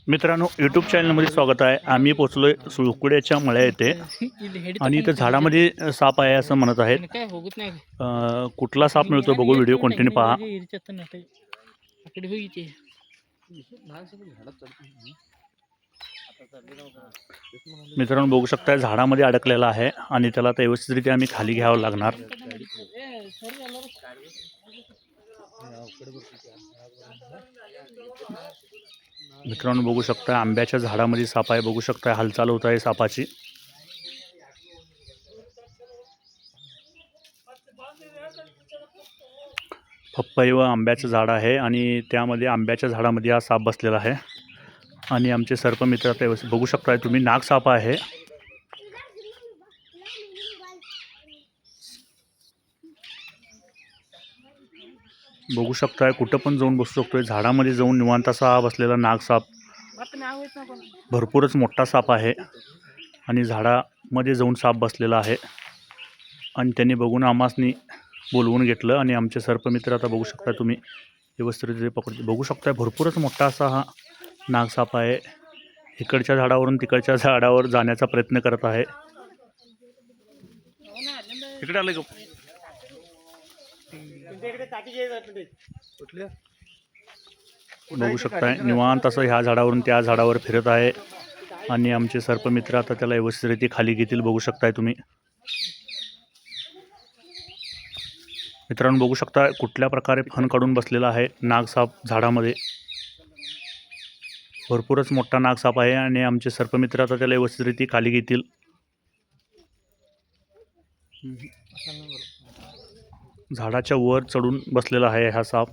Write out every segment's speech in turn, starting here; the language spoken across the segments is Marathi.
मित्रांनो, यूट्यूब चॅनलमध्ये स्वागत आहे. आम्ही पोचलोय सुळकुड्याच्या मळ्या येथे आणि इथं झाडामध्ये साप आहे असं म्हणत आहेत. कुठला साप मिळतो बघू, व्हिडिओ कंटिन्यू पहा. मित्रांनो बघू शकता, झाडामध्ये अडकलेला आहे आणि त्याला आता व्यवस्थितरित्या आम्ही खाली घ्यावं लागणार. मित्रांनो बघू शकता, आंब्याच्या झाडामध्ये साप आहे. बघू शकता हालचाल होत आहे सापाची. पपई व आंब्याचं झाड आहे आणि त्यामध्ये आंब्याच्या झाडामध्ये हा साप बसलेला आहे. आणि आमचे सर्पमित्र आता बघू शकता तुम्ही, नाग साप आहे. बघू शकताय कुठं पण जाऊन बसू शकतोय. झाडामध्ये जाऊन निवांत असा बसलेला नाग साप. भरपूरच मोठा साप आहे आणि झाडामध्ये जाऊन साप बसलेला आहे. आणि त्यांनी बघून आम्हासनी बोलवून घेतलं आणि आमचे सर्पमित्र आता बघू शकता तुम्ही व्यवस्थित पकडते. बघू शकताय भरपूरच मोठा असा हा नाग साप आहे. इकडच्या झाडावरून तिकडच्या झाडावर जाण्याचा प्रयत्न करत आहे. इकडे आले बघू शकताय निवांत असं ह्या झाडावरून त्या झाडावर फिरत आहे आणि आमचे सर्पमित्र आता त्याला व्यवस्थित खाली घेतील. बघू शकताय तुम्ही. मित्रांनो बघू शकता कुठल्या प्रकारे फण काढून बसलेला आहे नाग साप झाडामध्ये. भरपूरच मोठा नाग साप आहे आणि आमचे सर्पमित्र आता त्याला व्यवस्थित खाली घेतील. झाडाच्या वर चढून बसलेला आहे हा साप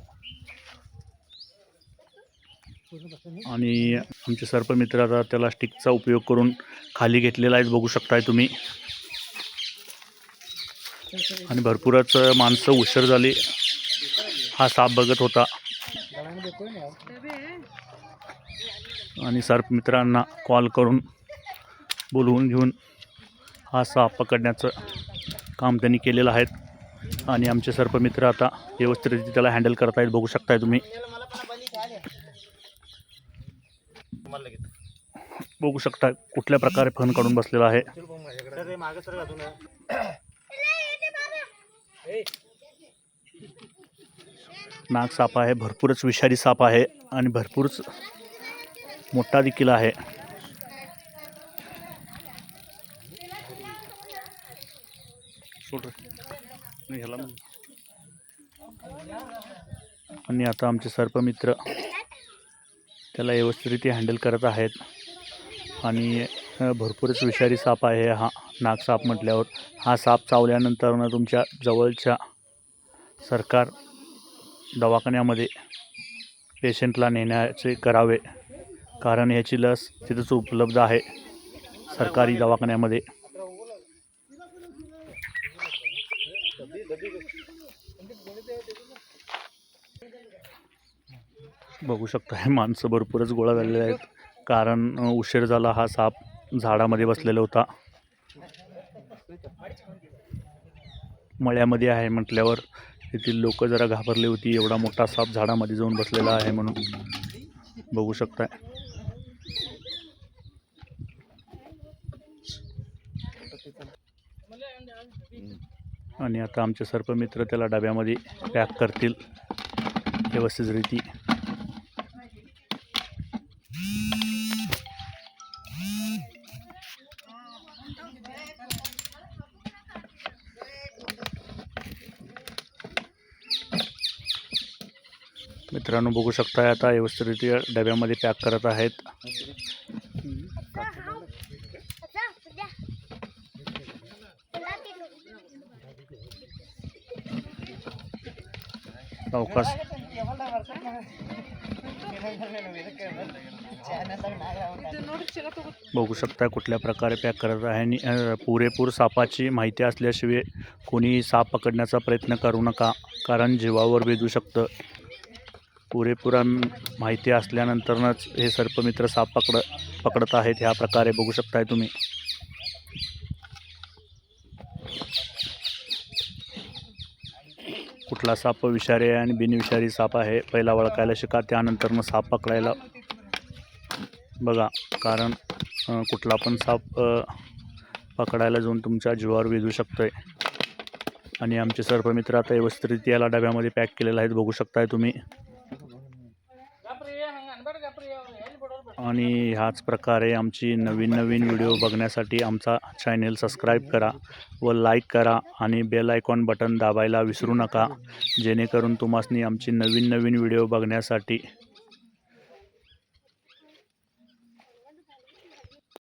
आणि आमचे सर्पमित्र आता त्याला स्टिकचा उपयोग करून खाली घेतलेला आहे. बघू शकताय तुम्ही. आणि भरपूरच माणसं उशीर झाली हा साप बघत होता आणि सर्पमित्रांना कॉल करून बोलवून घेऊन हा साप पकडण्याचं काम त्यांनी केलेलं आहे. आणि आमचे सर्पमित्र आता व्यवस्थित त्याला हँडल करत आहेत. बघू शकताय तुम्ही. बघू शकता कुठल्या प्रकारे फण काढून बसलेला आहे. नाग साप आहे. भरपूरच विषारी साप आहे आणि भरपूरच मोठा देखील आहे. आणि आता आमचे सर्पमित्र त्याला व्यवस्थित हँडल करत आहेत. आणि भरपूरच विषारी साप आहे हा नाग साप म्हटल्यावर. हा साप चावल्यानंतर तुमच्या जवळच्या सरकार दवाखान्यामध्ये पेशंटला नेण्याचे करावे, कारण ह्याची लस तिथंच उपलब्ध आहे सरकारी दवाखान्यामध्ये. बघू शकता माणसं भरपूरच गोळा झालेले आहेत, कारण उशीर झाला. हा साप झाडामध्ये बसलेला होता. मळ्यामध्ये आहे म्हटल्यावर येथील लोक जरा घाबरली होती. एवढा मोठा साप झाडामध्ये जाऊन बसलेला आहे म्हणून. बघू शकताय. आणि आता आमचे सर्पमित्र त्याला डब्यामध्ये पॅक करतील व्यवस्थितरिती. मित्रांनो बघू शकता आता व्यवस्थित डब्यामध्ये पॅक करत आहेत. अवकाश बघू शकता कुठल्या प्रकारे पॅक करत आहे. आणि पुरेपूर सापाची माहिती असल्याशिवाय कोणीही साप पकडण्याचा प्रयत्न करू नका, कारण जीवावर बेधू शकतं. पुरेपूर माहिती असल्यानंतरच हे सर्पमित्र साप पकडत आहेत. ह्या प्रकारे बघू शकताय तुम्ही. कुठला जांभळा साप विषारी आहे आणि बिनविषारी साप आहे. पहिला ओळखायला शिका, त्यानंतर मग साप पकडायला बघा. कारण कुठला पण साप पकडायला जाऊन तुमच्या जीवावर विझू शकतोय. आणि आमचे सर्पमित्र आता व्यवस्थित याला डब्यामध्ये पॅक केलेला आहेत, बघू शकताय तुम्ही. आणि ह्याच प्रकारे आमची नवीन नवीन व्हिडिओ बघण्यासाठी आमचा चॅनेल सबस्क्राईब करा व लाईक करा आणि बेल आयकॉन बटन दाबायला विसरू नका, जेणेकरून तुम्हासनी आमची नवीन नवीन व्हिडिओ बघण्यासाठी